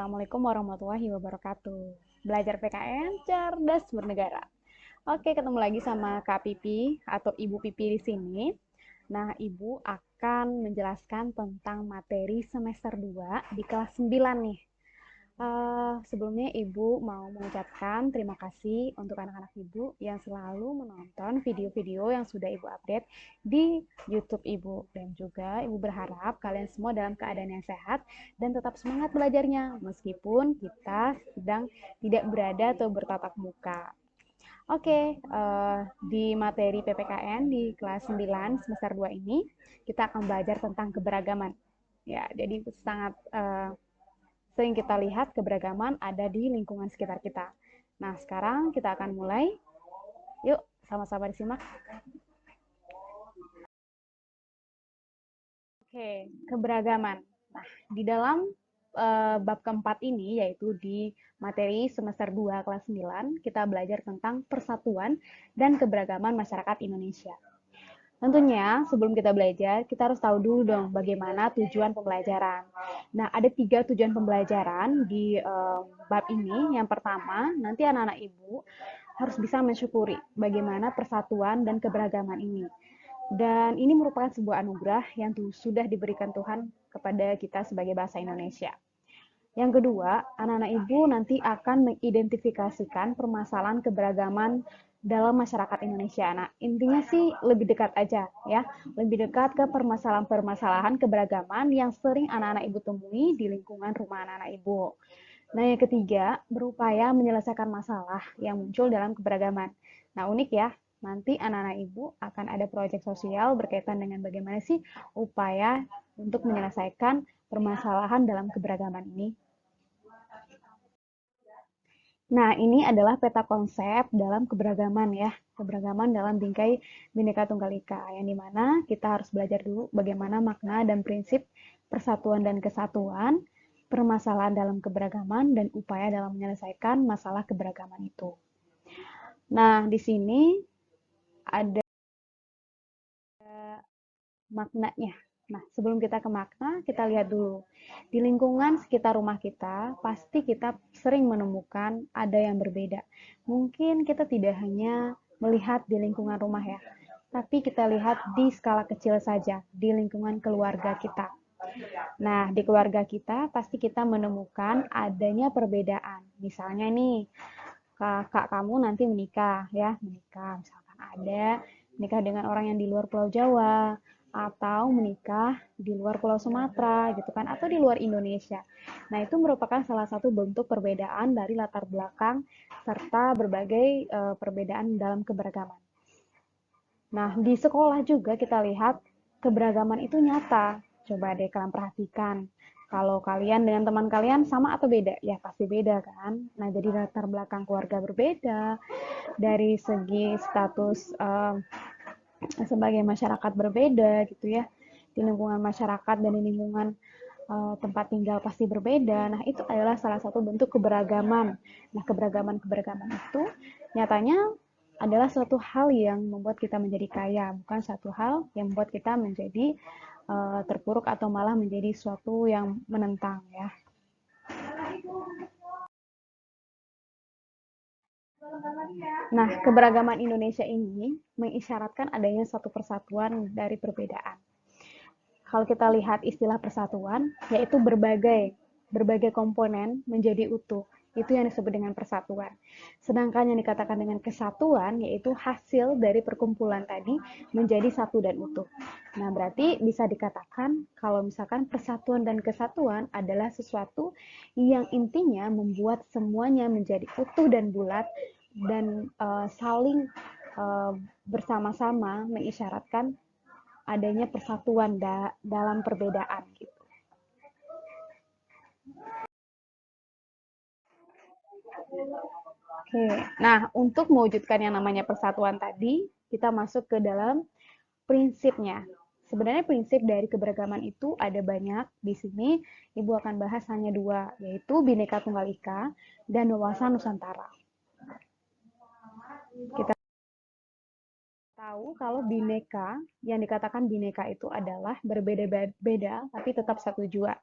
Assalamualaikum warahmatullahi wabarakatuh. Belajar PKN cerdas bernegara. Oke, ketemu lagi sama Kak Pipi atau Ibu Pipi di sini. Nah, Ibu akan menjelaskan tentang materi semester 2 di kelas 9 nih. Sebelumnya Ibu mau mengucapkan terima kasih untuk anak-anak Ibu yang selalu menonton video-video yang sudah Ibu update di YouTube Ibu. Dan juga Ibu berharap kalian semua dalam keadaan yang sehat dan tetap semangat belajarnya meskipun kita sedang tidak berada atau bertatap muka. Oke, di materi PPKN di kelas 9 semester 2 ini kita akan belajar tentang keberagaman. Ya, jadi sangat sering kita lihat keberagaman ada di lingkungan sekitar kita. Nah, sekarang kita akan mulai. Yuk, sama-sama disimak. Oke, keberagaman. Nah, di dalam bab keempat ini, yaitu di materi semester 2 kelas 9, kita belajar tentang persatuan dan keberagaman masyarakat Indonesia. Tentunya sebelum kita belajar, kita harus tahu dulu dong bagaimana tujuan pembelajaran. Nah, ada 3 tujuan pembelajaran di bab ini. Yang pertama, nanti anak-anak Ibu harus bisa mensyukuri bagaimana persatuan dan keberagaman ini. Dan ini merupakan sebuah anugerah yang sudah diberikan Tuhan kepada kita sebagai bangsa Indonesia. Yang kedua, anak-anak Ibu nanti akan mengidentifikasikan permasalahan keberagaman dalam masyarakat Indonesia. Nah, intinya sih lebih dekat aja ya, lebih dekat ke permasalahan-permasalahan keberagaman yang sering anak-anak Ibu temui di lingkungan rumah anak-anak Ibu. Nah, yang ketiga, berupaya menyelesaikan masalah yang muncul dalam keberagaman. Nah, unik ya, nanti anak-anak Ibu akan ada proyek sosial berkaitan dengan bagaimana sih upaya untuk menyelesaikan permasalahan dalam keberagaman ini. Nah, ini adalah peta konsep dalam keberagaman ya, keberagaman dalam bingkai Bhinneka Tunggal Ika, yang dimana kita harus belajar dulu bagaimana makna dan prinsip persatuan dan kesatuan, permasalahan dalam keberagaman, dan upaya dalam menyelesaikan masalah keberagaman itu. Nah, di sini ada maknanya. Nah, sebelum kita ke makna, kita lihat dulu. Di lingkungan sekitar rumah kita, pasti kita sering menemukan ada yang berbeda. Mungkin kita tidak hanya melihat di lingkungan rumah ya, tapi kita lihat di skala kecil saja, di lingkungan keluarga kita. Nah, di keluarga kita pasti kita menemukan adanya perbedaan. Misalnya nih, kakak kamu nanti menikah ya, menikah misalkan ada menikah dengan orang yang di luar Pulau Jawa, atau menikah di luar Pulau Sumatera gitu kan, atau di luar Indonesia. Nah, itu merupakan salah satu bentuk perbedaan dari latar belakang serta berbagai perbedaan dalam keberagaman. Nah, di sekolah juga kita lihat keberagaman itu nyata. Coba deh kalian perhatikan. Kalau kalian dengan teman kalian sama atau beda? Ya pasti beda kan. Nah, jadi latar belakang keluarga berbeda, dari segi status sebagai masyarakat berbeda gitu ya, di lingkungan masyarakat dan di lingkungan tempat tinggal pasti berbeda. Nah, itu adalah salah satu bentuk keberagaman. Nah, keberagaman itu nyatanya adalah suatu hal yang membuat kita menjadi kaya, bukan satu hal yang membuat kita menjadi terpuruk atau malah menjadi suatu yang menentang ya. Nah, keberagaman Indonesia ini mengisyaratkan adanya suatu persatuan dari perbedaan. Kalau kita lihat istilah persatuan, yaitu berbagai komponen menjadi utuh. Itu yang disebut dengan persatuan. Sedangkan yang dikatakan dengan kesatuan, yaitu hasil dari perkumpulan tadi menjadi satu dan utuh. Nah, berarti bisa dikatakan kalau misalkan persatuan dan kesatuan adalah sesuatu yang intinya membuat semuanya menjadi utuh dan bulat dan saling bersama-sama mengisyaratkan adanya persatuan dalam perbedaan gitu. Oke, nah untuk mewujudkan yang namanya persatuan tadi, kita masuk ke dalam prinsipnya. Sebenarnya prinsip dari keberagaman itu ada banyak. Di sini Ibu akan bahas hanya dua, yaitu Bhinneka Tunggal Ika dan Wawasan Nusantara. Kita tahu kalau bineka, yang dikatakan bineka itu adalah berbeda-beda tapi tetap satu jua.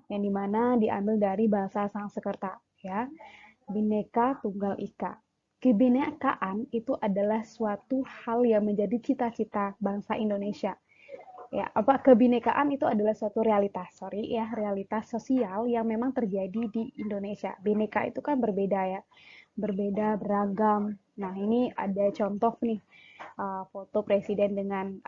yang dimana diambil dari bahasa Sanskerta, ya. Bhinneka Tunggal Ika. Kebinekaan itu adalah suatu hal yang menjadi cita-cita bangsa Indonesia. Ya, apa kebinekaan itu adalah suatu realitas, realitas sosial yang memang terjadi di Indonesia. Bineka itu kan berbeda ya, berbeda, beragam. Nah, ini ada contoh nih, foto presiden dengan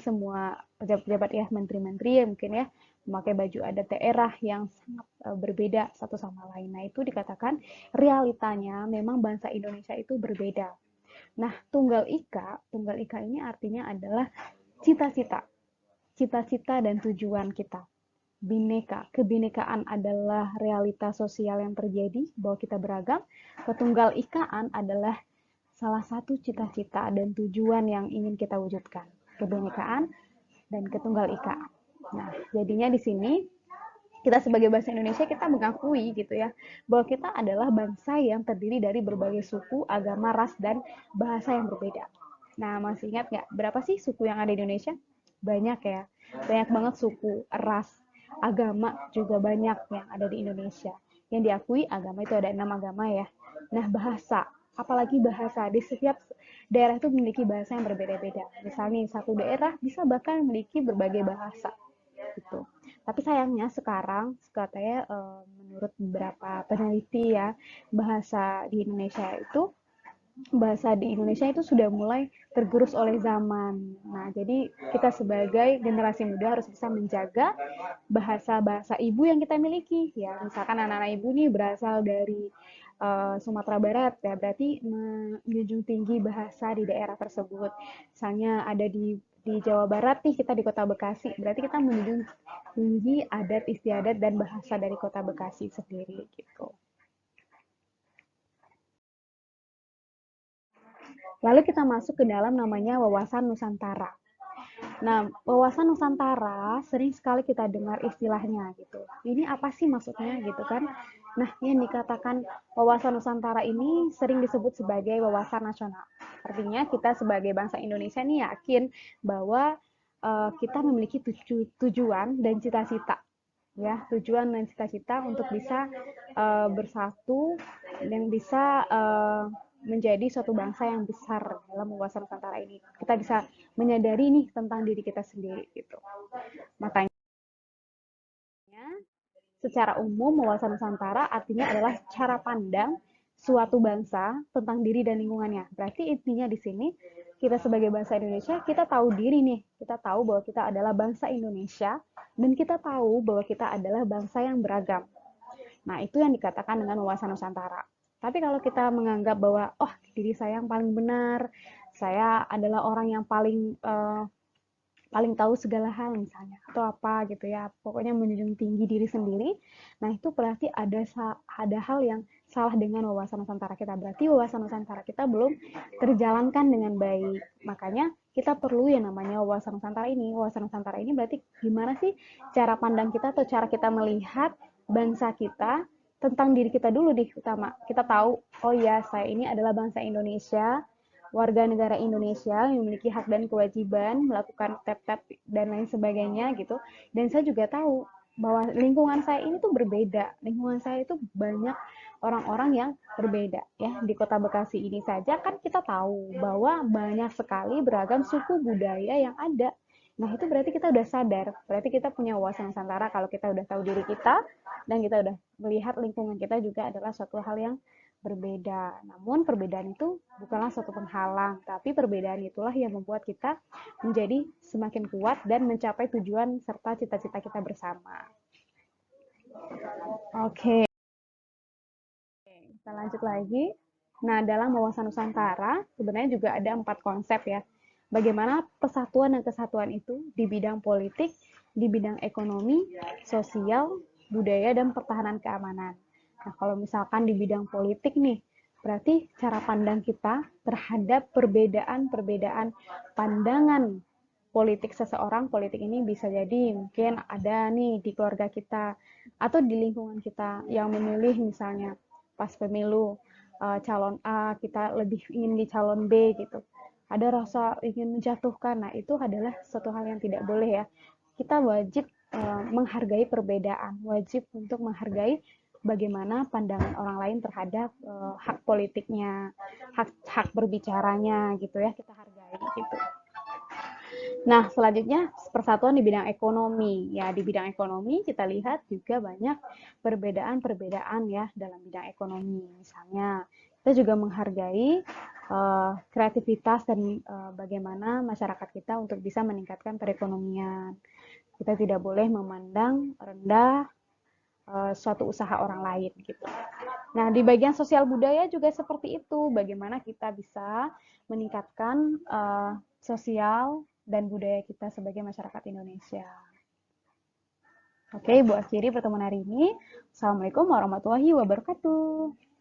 semua pejabat-pejabat ya, menteri-menteri ya mungkin ya, memakai baju adat daerah yang sangat berbeda satu sama lain. Nah, itu dikatakan realitanya memang bangsa Indonesia itu berbeda. Nah, tunggal ika ini artinya adalah cita-cita, cita-cita dan tujuan kita. Bineka, kebinekaan adalah realitas sosial yang terjadi bahwa kita beragam. Ketunggal ikaan adalah salah satu cita-cita dan tujuan yang ingin kita wujudkan. Kebinekaan dan ketunggal ika. Nah, jadinya di sini kita sebagai bangsa Indonesia kita mengakui gitu ya bahwa kita adalah bangsa yang terdiri dari berbagai suku, agama, ras dan bahasa yang berbeda. Nah, masih ingat nggak berapa sih suku yang ada di Indonesia? Banyak ya, banyak banget suku, ras, agama juga banyak yang ada di Indonesia. Yang diakui agama itu ada 6 agama ya. Nah, bahasa, apalagi bahasa di setiap daerah itu memiliki bahasa yang berbeda-beda. Misalnya satu daerah bisa bahkan memiliki berbagai bahasa gitu. Tapi sayangnya sekarang katanya menurut beberapa peneliti ya bahasa di Indonesia itu sudah mulai tergerus oleh zaman. Nah, jadi kita sebagai generasi muda harus bisa menjaga bahasa-bahasa ibu yang kita miliki. Ya, misalkan anak-anak ibu nih berasal dari Sumatera Barat, ya berarti menjunjung tinggi bahasa di daerah tersebut. Misalnya ada di Jawa Barat nih, kita di Kota Bekasi, berarti kita menjunjung tinggi adat istiadat dan bahasa dari Kota Bekasi sendiri gitu. Lalu kita masuk ke dalam namanya wawasan Nusantara. Nah, wawasan Nusantara sering sekali kita dengar istilahnya gitu. Ini apa sih maksudnya gitu kan? Nah, yang dikatakan wawasan Nusantara ini sering disebut sebagai wawasan nasional. Artinya kita sebagai bangsa Indonesia nih yakin bahwa kita memiliki tujuan dan cita-cita ya, tujuan dan cita-cita untuk bisa bersatu dan bisa menjadi suatu bangsa yang besar dalam wawasan Nusantara ini. Kita bisa menyadari nih tentang diri kita sendiri gitu. Makanya secara umum wawasan Nusantara artinya adalah cara pandang suatu bangsa tentang diri dan lingkungannya. Berarti intinya di sini kita sebagai bangsa Indonesia, kita tahu diri nih. Kita tahu bahwa kita adalah bangsa Indonesia dan kita tahu bahwa kita adalah bangsa yang beragam. Nah, itu yang dikatakan dengan wawasan Nusantara. Tapi kalau kita menganggap bahwa, oh, diri saya yang paling benar, saya adalah orang yang paling tahu segala hal misalnya, atau apa gitu ya, pokoknya menjunjung tinggi diri sendiri, nah itu berarti ada hal yang salah dengan wawasan Nusantara kita. Berarti wawasan Nusantara kita belum terjalankan dengan baik. Makanya kita perlu yang namanya wawasan Nusantara ini. Wawasan Nusantara ini berarti gimana sih cara pandang kita atau cara kita melihat bangsa kita tentang diri kita dulu di utama. Kita tahu, oh ya, saya ini adalah bangsa Indonesia, warga negara Indonesia yang memiliki hak dan kewajiban melakukan tap-tap dan lain sebagainya gitu. Dan saya juga tahu bahwa lingkungan saya ini tuh berbeda. Lingkungan saya itu banyak orang-orang yang berbeda ya. Di Kota Bekasi ini saja kan kita tahu bahwa banyak sekali beragam suku budaya yang ada. Nah, itu berarti kita udah sadar, berarti kita punya wawasan Nusantara kalau kita udah tahu diri kita dan kita udah melihat lingkungan kita juga adalah suatu hal yang berbeda. Namun perbedaan itu bukanlah suatu penghalang, tapi perbedaan itulah yang membuat kita menjadi semakin kuat dan mencapai tujuan serta cita-cita kita bersama. Oke, kita lanjut lagi. Nah, dalam wawasan Nusantara sebenarnya juga ada 4 konsep ya. Bagaimana persatuan dan kesatuan itu di bidang politik, di bidang ekonomi, sosial, budaya, dan pertahanan keamanan. Nah, kalau misalkan di bidang politik nih, berarti cara pandang kita terhadap perbedaan-perbedaan pandangan politik seseorang, politik ini bisa jadi mungkin ada nih di keluarga kita atau di lingkungan kita yang memilih misalnya pas pemilu calon A, kita lebih ingin di calon B gitu. Ada rasa ingin menjatuhkan, nah itu adalah suatu hal yang tidak boleh ya. Kita wajib menghargai perbedaan, wajib untuk menghargai bagaimana pandangan orang lain terhadap hak politiknya, hak berbicaranya gitu ya, kita hargai gitu. Nah, selanjutnya persatuan di bidang ekonomi. Ya, di bidang ekonomi kita lihat juga banyak perbedaan-perbedaan ya dalam bidang ekonomi. Misalnya, kita juga menghargai kreativitas dan bagaimana masyarakat kita untuk bisa meningkatkan perekonomian. Kita tidak boleh memandang rendah suatu usaha orang lain gitu. Nah, di bagian sosial budaya juga seperti itu. Bagaimana kita bisa meningkatkan sosial dan budaya kita sebagai masyarakat Indonesia. Oke, Bu akhiri pertemuan hari ini. Assalamualaikum warahmatullahi wabarakatuh.